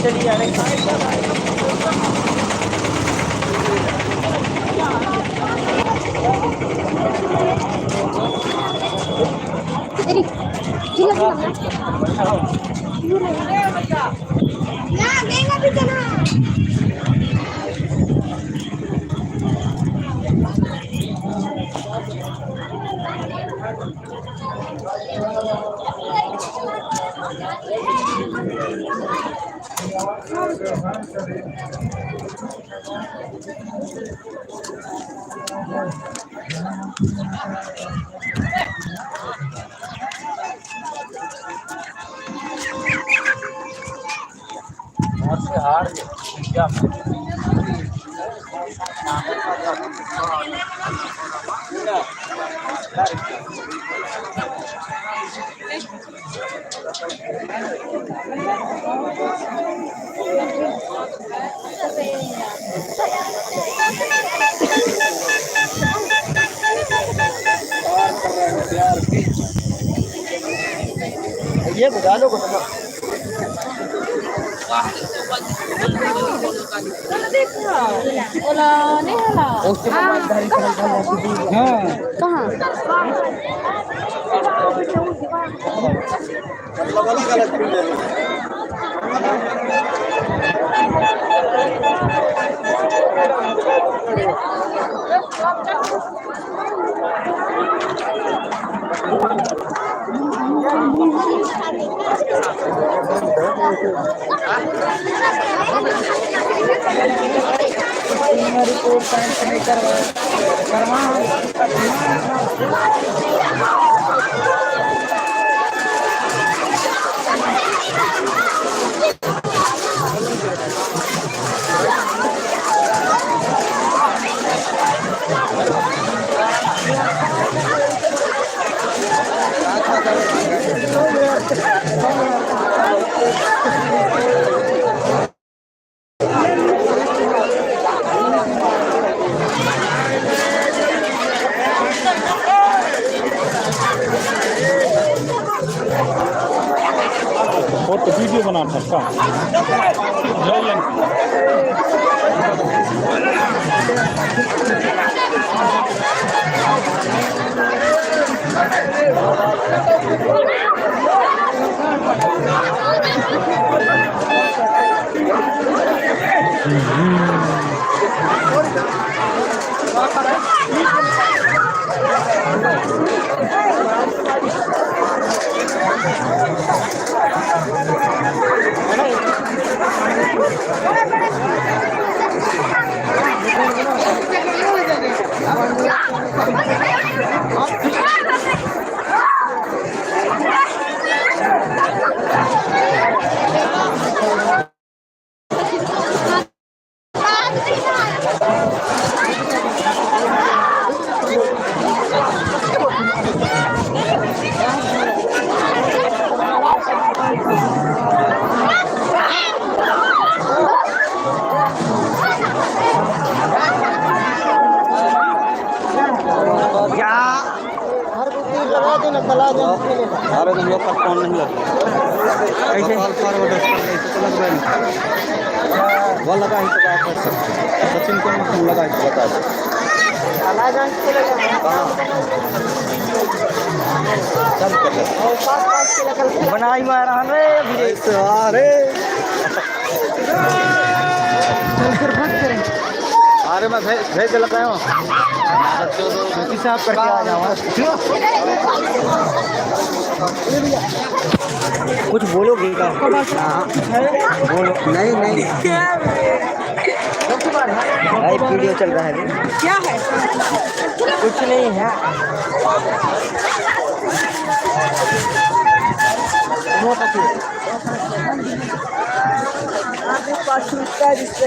चली आ रही हार क्या ये बुझा लो रिपोर्ट नहीं करवा तो वीडियो बना सकता अरे तुम लोग का फोन नहीं लगता कैसे फॉरवर्ड तो लग रहा है वो लगा ही तो बात कर सकते सचिन को तुम लगा ही बता दो सब कर बनाई मारा रे अरे अरे मैं भेज लगा हूँ साफ करके आ जाऊँ कुछ बोलोगे क्या? बोलो नहीं भाई वीडियो चल रहा है क्या है कुछ नहीं है जिससे